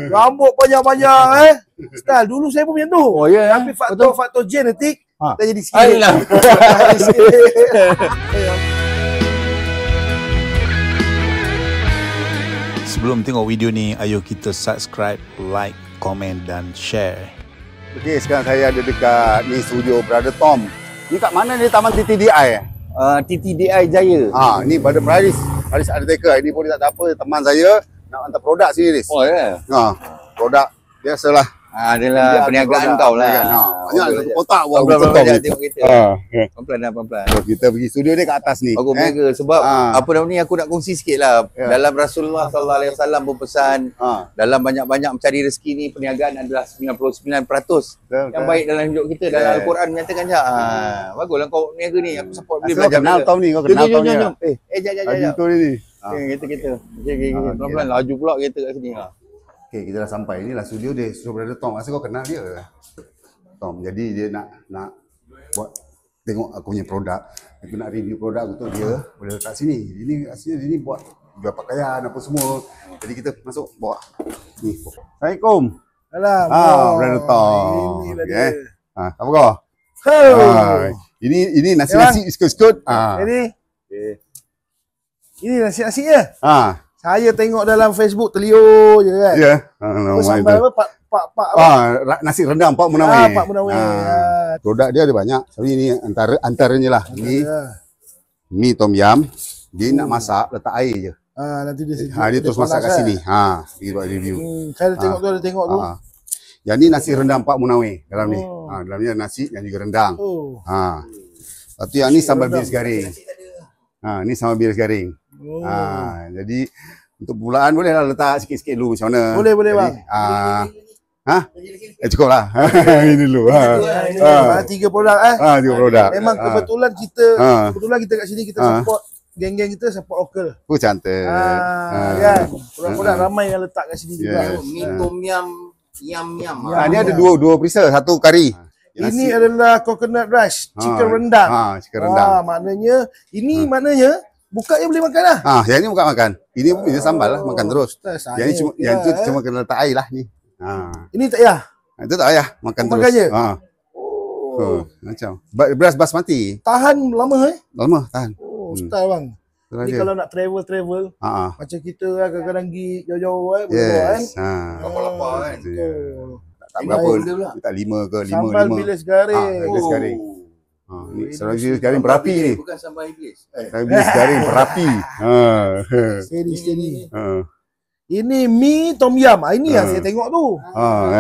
Rambut panjang-panjang Style dulu saya pun macam tu. Oh ya. Tapi faktor genetik dah jadi sikit. Alah. Sebelum tengok video ni, ayo kita subscribe, like, komen dan share. Okey, sekarang saya ada dekat ni studio Brother Tom. Ni kat mana ni Taman TTDI? TTDI Jaya. Ni pada Paris Undertaker. Ini boleh tak ada apa, teman saya nak hantar produk sini, Riz. Oh ya. Produk biasalah. Adalah perniagaan kau lah. Banyak kotak buat pelan-pelan tengok kita. Pelan-pelan. Kita pergi studio dia kat atas ni. Aku mega sebab apa nama ni aku nak kongsi sikit lah. Dalam Rasulullah SAW berpesan dalam banyak-banyak mencari rezeki ni perniagaan adalah 99% yang baik dalam hidup kita. Dalam Al-Quran menyatakan baguslah kau niaga ni, aku support boleh belajar. Kenal Tom ni, kau kenal Tom ni. Jap. Itu ni. Kita. Pelan-pelan laju pula kereta kat sini lah. Okey, kita dah sampai. Inilah studio dia, studio Brother Tom. Rasa kau kenal dia? Tom. Jadi dia nak buat tengok aku punya produk. Aku nak review produk untuk dia, boleh letak sini. Ini aslinya dia ni buat jual pakaian apa semua. Jadi kita masuk bawa. Ni. Assalamualaikum. Brother Tom. Inilah dia. Apa kau? Ini nasi skut-skut. Ini nasi ya. Saya tengok dalam Facebook Telio je kan. Ya. Sambal apa? Pak. Nasi rendang Pak Munawir. Pak Munawir. Produk dia ada banyak. Tapi ini antaranya lah. Ni tom yum. Dia nak masak, letak air je. Nanti dia terus masak kat sini. Pergi buat review. Saya ada tengok tu. Yang ni nasi rendang Pak Munawir dalam ni. Dalam ni ada nasi dan juga rendang. Lepas tu yang ni sambal biris garing. Ni sambal biris garing. Jadi untuk permulaan boleh lah letak sikit-sikit dulu macam mana. Boleh bang. Cukup lah. Ini dulu. 3 produk 3 produk. Memang kebetulan kita kat sini kita support geng-geng kita support lokal. Cantik. Kan. Produk-produk ramai yang letak kat sini juga. Mi tom yum. Ni ada dua perisa, satu kari. Ini adalah coconut rice, chicken rendang. Chicken rendang. Maknanya bukanya boleh makan lah. Yang ni bukan makan. Ini sambal lah, makan terus. Yang itu cuma kena letak air lah ni. Ini tak payah. Itu tak payah, makan terus. Makan je. Macam beras basmati. Tahan lama Lama tahan. Style bang. Ni kalau nak travel macam kita kadang-kadang pergi jauh-jauh boleh kan. Lapar kan. Tak berapa. Tak 5 ke 5. Sambal bilis garing. Bilis garing. Ni sambal bilis garing berapi ni. Bukan sambal iblis. Sambal bilis garing berapi. Steady. Ini mi tom yum. Ini yang saya tengok tu.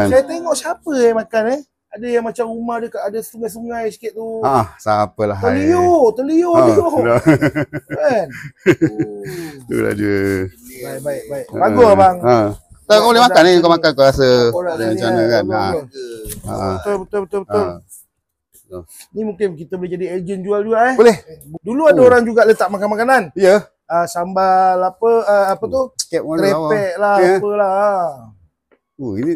Saya tengok siapa yang makan Ada yang macam rumah dekat ada sungai-sungai sikit tu. Siapalah. Telio. Kan? Itulah dia. Baik. Bagus abang. Tak, kau boleh makan ni, kau makan kau rasa macam mana kan. Betul. Ni mungkin kita boleh jadi ejen jual juga Boleh. Dulu ada orang juga letak makan makanan. Ya. Sambal apa tu? Krepek lah apalah.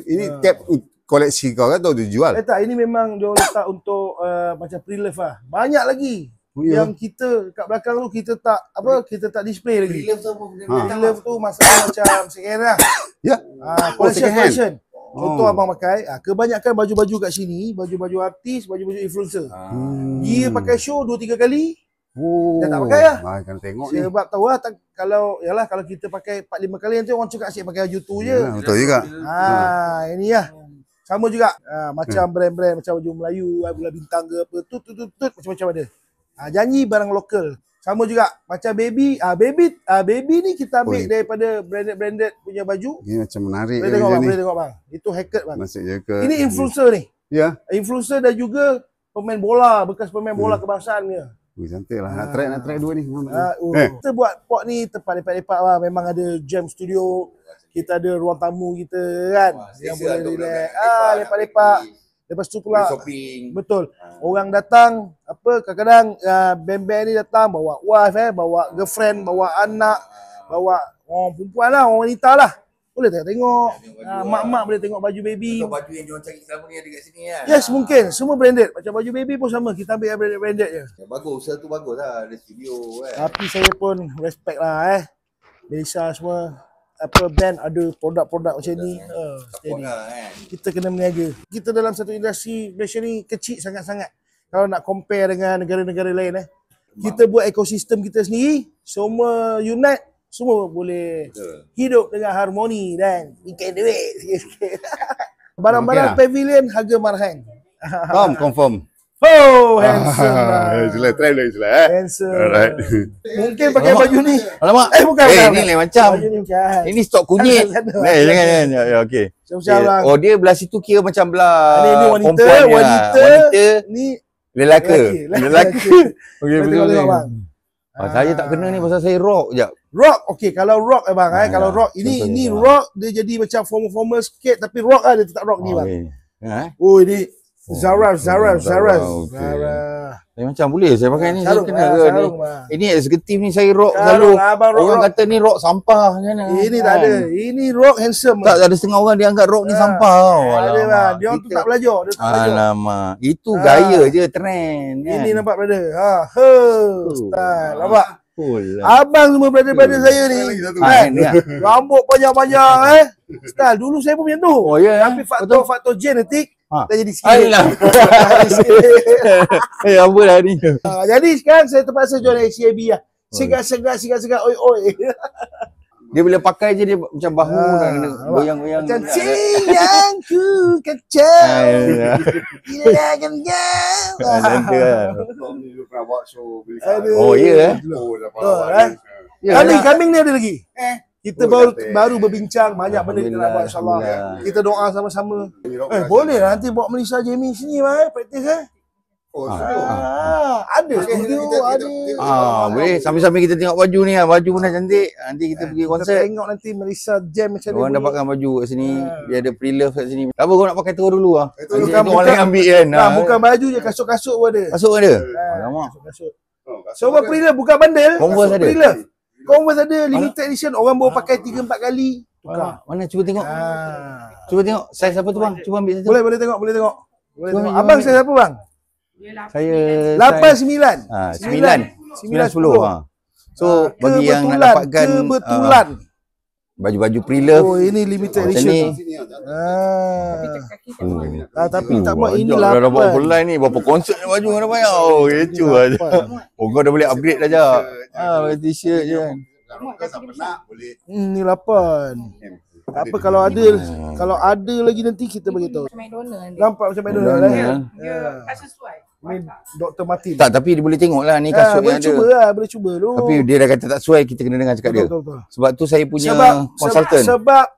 Ini tap koleksi kau kan atau dia jual? Tak, ini memang dia letak untuk macam pre-love lah. Banyak lagi. Yang kita kat belakang tu kita tak display lagi. Pre-love tu masalah macam second lah. Ya. Collection. Contoh abang pakai, kebanyakan baju-baju kat sini, baju-baju artis, baju-baju influencer. Dia pakai show 2-3 kali. Dia tak pakai lah. Kena tengok ni. Sebab tahu lah kalau kita pakai 4-5 kali nanti orang cakap asyik pakai baju tu je. Betul juga. Ini lah. Sama juga. Macam brand-brand macam baju Melayu, bola bintang ke apa, macam-macam ada. Janji barang lokal. Sama juga macam baby. Baby ni kita ambil daripada branded punya baju. Ini macam menarik. Boleh tengok bang. Itu hacket bang. Ini influencer ni. Ya. Influencer dan juga pemain bola, bekas pemain bola kebangsaan dia. Cantik lah. Nak try dua ni. Kita buat pot ni tempat lepak-lepak lah. Memang ada jam studio. Kita ada ruang tamu kita kan. Yang boleh relax. Lepak-lepak. Lepas tu pula shopping. Betul. Orang datang kadang-kadang band-band ni datang bawa wife bawa girlfriend, bawa anak, bawa orang perempuan lah, orang wanita lah. Boleh tengok. Mak-mak boleh tengok baju baby. Baju yang diorang cari selama ni ada kat sini kan. Yes, mungkin. Semua branded. Macam baju baby pun sama. Kita ambil yang branded je. Bagus, usaha tu bagus lah. Ada studio kan. Tapi saya pun respect lah Malaysia semua. apa band ada produk-produk macam ni. Jadi kita kena berniaga. Kita dalam satu industri Malaysia ni kecil sangat-sangat. Kalau nak compare dengan negara-negara lain kita buat ekosistem kita sendiri, semua unite, semua boleh hidup dengan harmoni dan ikan duit sikit-sikit. Barang-barang pavilion harga marahan. Tom confirm. Oh, handsome lah. Sila try boleh sila Handsome. Alright. Mungkin pakai baju ni. Alamak. Bukan. Ni lain macam. Baju ni bukan. Ini stok kunyit. Jangan. Ya, okey. Macam Oh, dia belah situ kira macam belah Ini wanita, wanita. Ni lelaki. Okey, betul. tengok bang. Saya tak kena ni pasal saya rock jap. Rock, okey. Kalau rock bang, kalau rock ini rock dia jadi macam formal sikit tapi rock dia tetap rock ni bang. Oh, ini Zara. Macam boleh saya pakai ni. Saya Sarung, kena ke ni? sarung, bang. Ini eksekutif ni saya rock Sarung, selalu. abang rock, Orang rock. kata ni rock sampah macam mana? Ini tak ada. Ini rock handsome. Tak ada setengah orang dia anggap rock ni sampah tau. Ada bang. Alamak, Dia orang tu tak belajar, dia tak belajar. Alamak, itu gaya je trend kan. Ini nampak brother. Style. Nampak? Lah. Abang semua brother-brother saya ni. Ni lah. Rambut panjang-panjang Style. Dulu saya pun macam tu. Oh ya. Tapi faktor genetik dah jadi sikit. Ayolah. Apa lah ni? Jadi sekarang saya terpaksa jual CAB lah. Segar-segar, oi. Dia bila pakai je dia macam bahu dah kena goyang-goyang. Macam sayangku kacau. Gila kan kau. Tom ni dulu pernah buat show beli Oh ya Oh, dah Kambing ni ada lagi. Kita baru berbincang banyak benda kita nak buat insyaAllah. Kita doa sama-sama. Boleh lah nanti bawa Melissa Jamie sini praktis Oh, ada studio, ada. Boleh sambil-sambil kita tengok baju ni lah. Baju pun dah cantik. Nanti kita pergi Kita konsert. tengok nanti Melissa Jam macam ni. Orang dapatkan baju kat sini. Dia ada pre-love kat sini. Tak apa kau nak pakai terus dulu lah. Nanti Bukan- orang lain ambil kan. Bukan baju je, kasut-kasut pun ada. Masuk ada? Alamak. Kasut. Semua pre-love, bukan bundle. Converse ada? Pre-love. Converse ada limited edition. Orang baru pakai 3-4 kali. Tukar. Mana cuba tengok. Cuba tengok saiz apa tu bang? Cuba ambil satu. Boleh tengok. Boleh tengok. Cuba Abang ambil. saya apa bang? Saya 8-9. 9-10. So bagi yang nak dapatkan kebetulan. baju-baju pre-love. Oh, ini limited Macam edition. Tapi tak buat ini Dah dapat 8. bulan ni. Berapa konsert ni baju kau dah bayar. Oh, kecoh aja. Oh, kau dah boleh upgrade dah je. Pakai t-shirt je kan. Ni 8. Tak apa kalau ada lagi nanti kita bagi tahu. McDonald. Nampak macam McDonald Dia tak sesuai. Ni Dr. Martin. Tak, tapi dia boleh tengok lah ni kasut yang ada. Boleh cuba dulu. Tapi dia dah kata tak sesuai, kita kena dengar cakap dia. Betul. Sebab tu saya punya konsultan.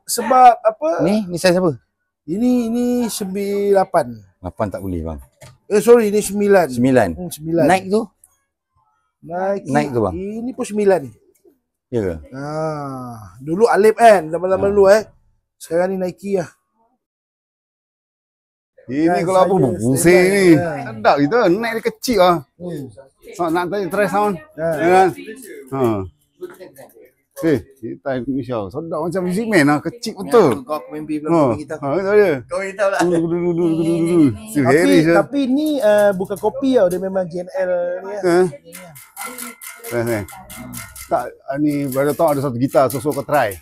Sebab apa? Ni saiz apa? Ini 8. 8 tak boleh bang. Sorry, ini 9. 9. 9. Nike tu? Nike tu bang. Ini pun 9. Ya ke? Dulu Alip kan, lama-lama dulu Sekarang ni Nike lah. Ini kalau apa pusing ni. Sedap kita naik dia kecil lah. So, nak try sound. Ya kan? Kita Indonesia. Sedap macam music man lah. Kecil betul. Kau mimpi belum kita. Tak ada. Kau beritahu lah. Tapi ni bukan kopi tau, dia memang GNL ni Tak, ni Brother Tom ada satu gitar. So kau try.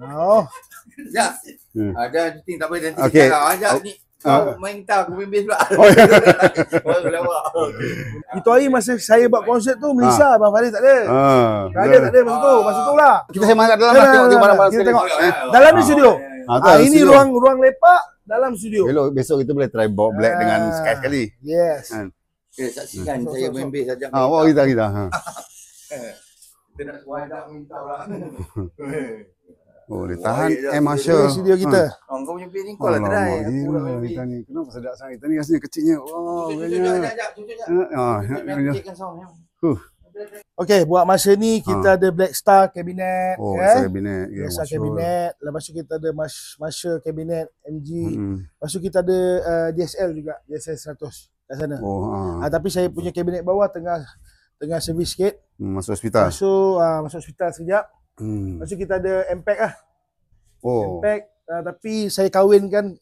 Oh. Ya. Ada cuti tak boleh nanti Okey. kita ajak ni. Kau main gitar, aku bimbing pula. Itu hari masa saya buat konsert tu Melissa, Abang Farid tak ada. Tak ada masa tu lah. Kita sembang kat dalam lah. Tengok barang-barang Kita sekali. tengok. Dalam ni studio. Ini studio. ruang lepak dalam studio. Besok kita boleh try bawa black dengan sky sekali. Yes. Okay, saksikan saya bimbing saja. Bawa kita. Kita nak wajak minta pula. Oh, dia tahan Marshall. Studio kita. Kau punya bimbing ni kau lah try. Kita ni kenapa sedap sangat. Kita ni rasanya kecilnya. Wow, banyak. Okey, buat masa ni kita ada Black Star kabinet. Oh, kabinet. Black Star kabinet. Lepas tu kita ada Marshall kabinet MG. Hmm. Lepas tu kita ada DSL juga, DSL 100 kat sana. Oh, Tapi saya punya kabinet bawah tengah servis sikit. masuk hospital. Masuk hospital sekejap. Lepas tu kita ada MPEG lah. Oh. MPEG. Tapi saya kahwinkan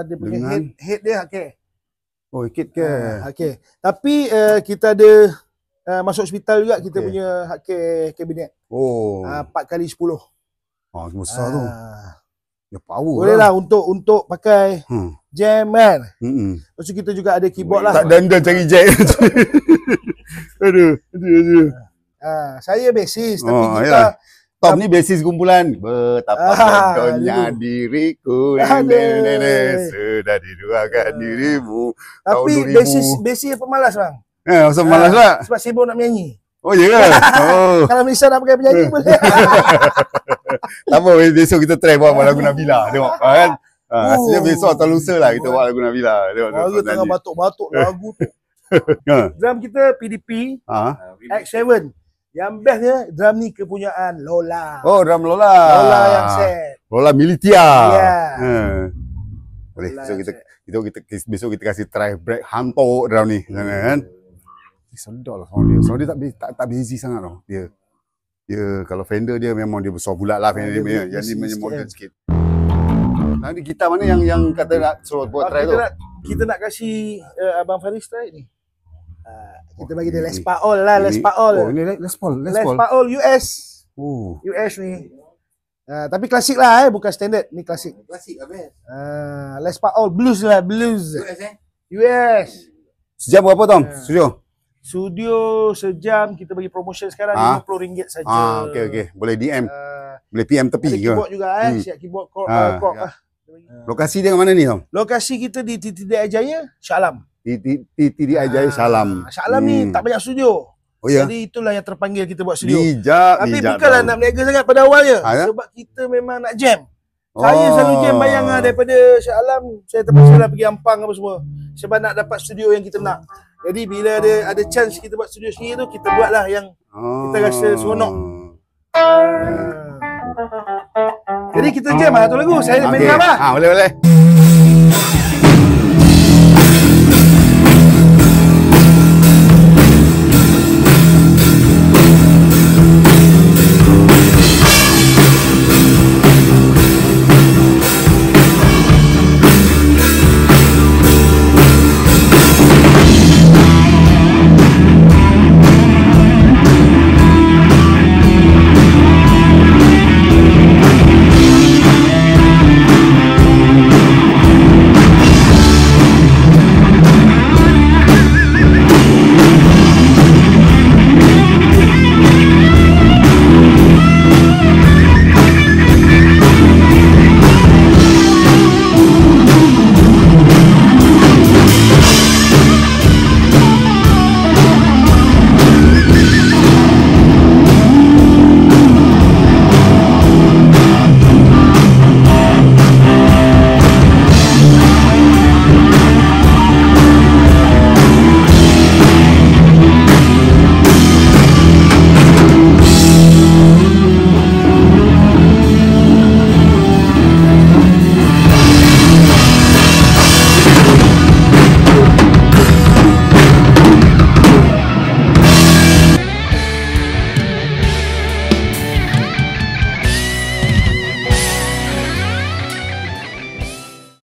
dia punya Dengan? head dia okay. Oh, ikut ke? Okay. Tapi kita ada masuk hospital juga kita punya hardcare kabinet. Oh. 4x10. Oh, besar tu. Dia power Boleh lah untuk pakai jam kan. Lepas tu kita juga ada keyboard lah. Tak dandan cari jack. Aduh. Saya basis tapi kita Yalah. Tom ni basis kumpulan. Betapa bodohnya diriku. Sudah diduakan dirimu. tapi basis pemalas bang. Masa malas lah. Sebab sibuk nak menyanyi. Oh, ya ke? Oh. Kalau Melissa nak pakai penyanyi boleh. Tak apa, besok kita try buat lagu Nabila. Tengok kan. Hasilnya besok atau lusa lah kita buat lagu Nabila. Tengok. Baru tengah batuk-batuk lagu tu. Drum kita PDP X7. Yang bestnya drum ni kepunyaan Lola. Oh, drum Lola. Lola yang set. Lola Militia. Ya. Boleh. Besok kita kasih try break hantuk drum ni. Kan? Sedap lah sound dia. Tak busy sangat tau. Dia kalau Fender dia memang dia besar bulat lah Fender dia. Yang ni modern sikit. Nanti gitar mana yang kata nak suruh buat try tu? Kita nak kasih Abang Faris try ni. Kita bagi dia Les Paul lah, Les Paul. Oh, ini Les Paul. Les Paul US. US ni. Tapi klasik lah bukan standard. Ni klasik. Klasik apa? Les Paul blues lah, blues. US. Sejam berapa Tom? Studio sejam kita bagi promotion sekarang RM50 saja. Okey. Boleh DM. Boleh PM tepi ada ke? Keyboard juga siap keyboard crop lah. Lokasi dia mana ni Tom? Lokasi kita di TTDI Jaya, Shah Alam. TTDI Jaya Shah Alam. Shah Alam ni tak banyak studio. Oh ya. Jadi itulah yang terpanggil kita buat studio. Tapi bukanlah nak berniaga sangat pada awalnya. Sebab kita memang nak jam. Saya selalu jam bayang daripada Shah Alam, saya terpaksa lah pergi Ampang apa semua. Sebab nak dapat studio yang kita nak. Jadi bila ada chance kita buat studio sendiri tu, kita buatlah yang kita rasa seronok. Jadi kita jam satu lagu. Saya main drum lah. Boleh.